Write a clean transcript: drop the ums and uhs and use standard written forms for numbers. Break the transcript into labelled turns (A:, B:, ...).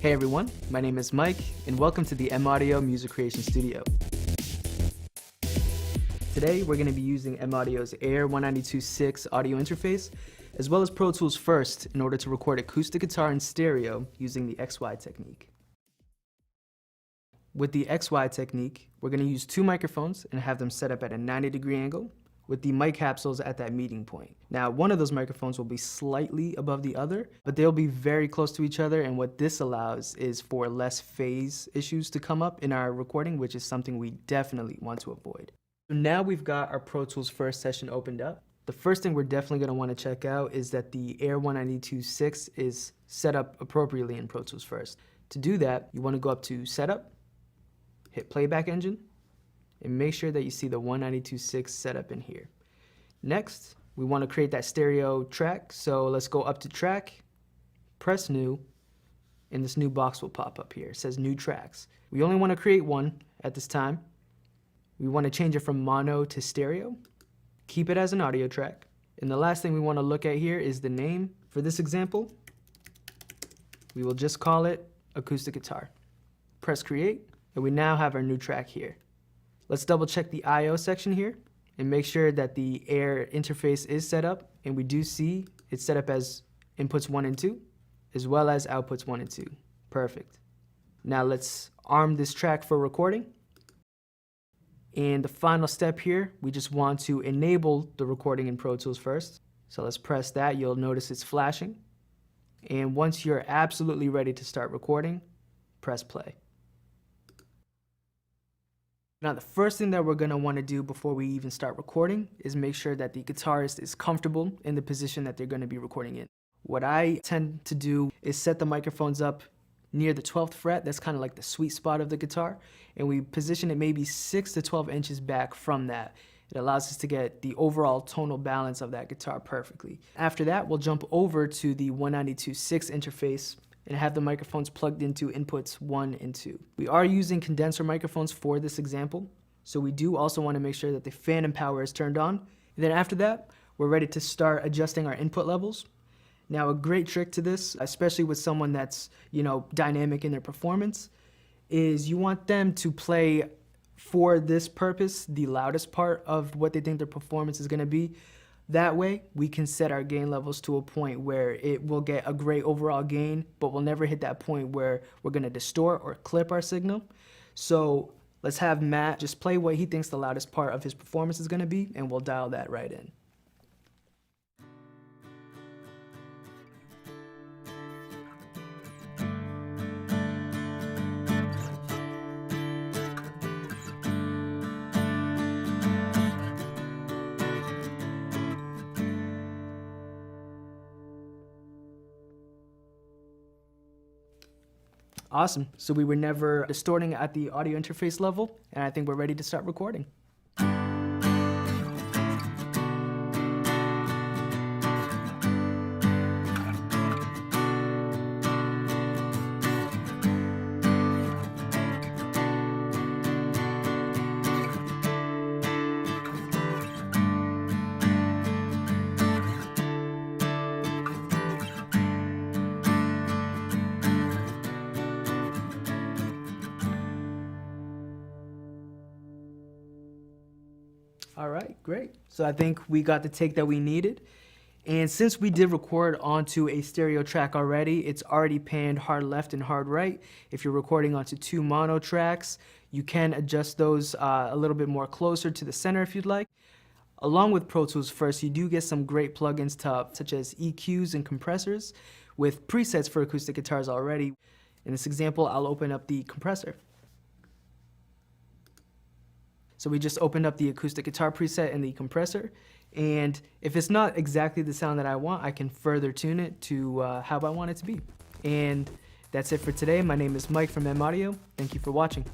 A: Hey everyone, my name is Mike, and welcome to the M-Audio Music Creation Studio. Today we're going to be using M-Audio's AIR192.6 audio interface, as well as Pro Tools First in order to record acoustic guitar in stereo using the XY technique. With the XY technique, we're going to use two microphones and have them set up at a 90-degree angle, with the mic capsules at that meeting point. Now, one of those microphones will be slightly above the other, but they'll be very close to each other, and what this allows is for less phase issues to come up in our recording, which is something we definitely want to avoid. So now we've got our Pro Tools First session opened up. The first thing we're definitely going to want to check out is that the AIR192.6 is set up appropriately in Pro Tools First. To do that, you want to go up to Setup, hit Playback Engine, and make sure that you see the 192.6 set up in here. Next, we want to create that stereo track, so let's go up to Track, press New, and this new box will pop up here. It says New Tracks. We only want to create one at this time. We want to change it from mono to stereo. Keep it as an audio track. And the last thing we want to look at here is the name. For this example, we will just call it Acoustic Guitar. Press Create, and we now have our new track here. Let's double check the I/O section here and make sure that the AIR interface is set up, and we do see it's set up as inputs 1 and 2, as well as outputs 1 and 2. Perfect. Now let's arm this track for recording. And the final step here, we just want to enable the recording in Pro Tools First. So let's press that. You'll notice it's flashing. And once you're absolutely ready to start recording, press play. Now, the first thing that we're going to want to do before we even start recording is make sure that the guitarist is comfortable in the position that they're going to be recording in. What I tend to do is set the microphones up near the 12th fret. That's kind of like the sweet spot of the guitar. And we position it maybe 6 to 12 inches back from that. It allows us to get the overall tonal balance of that guitar perfectly. After that, we'll jump over to the 192.6 interface and have the microphones plugged into inputs 1 and 2. We are using condenser microphones for this example, so we do also want to make sure that the phantom power is turned on. And then after that, we're ready to start adjusting our input levels. Now, a great trick to this, especially with someone that's, dynamic in their performance, is you want them to play, for this purpose, the loudest part of what they think their performance is going to be. That way, we can set our gain levels to a point where it will get a great overall gain, but we'll never hit that point where we're going to distort or clip our signal. So let's have Matt just play what he thinks the loudest part of his performance is going to be, and we'll dial that right in. Awesome. So we were never distorting at the audio interface level, and I think we're ready to start recording. All right, great. So I think we got the take that we needed. And since we did record onto a stereo track already, it's already panned hard left and hard right. If you're recording onto two mono tracks, you can adjust those a little bit more closer to the center if you'd like. Along with Pro Tools First, you do get some great plugins such as EQs and compressors with presets for acoustic guitars already. In this example, I'll open up the compressor. So we just opened up the acoustic guitar preset in the compressor, and if it's not exactly the sound that I want, I can further tune it to how I want it to be. And that's it for today. My name is Mike from M-Audio. Thank you for watching.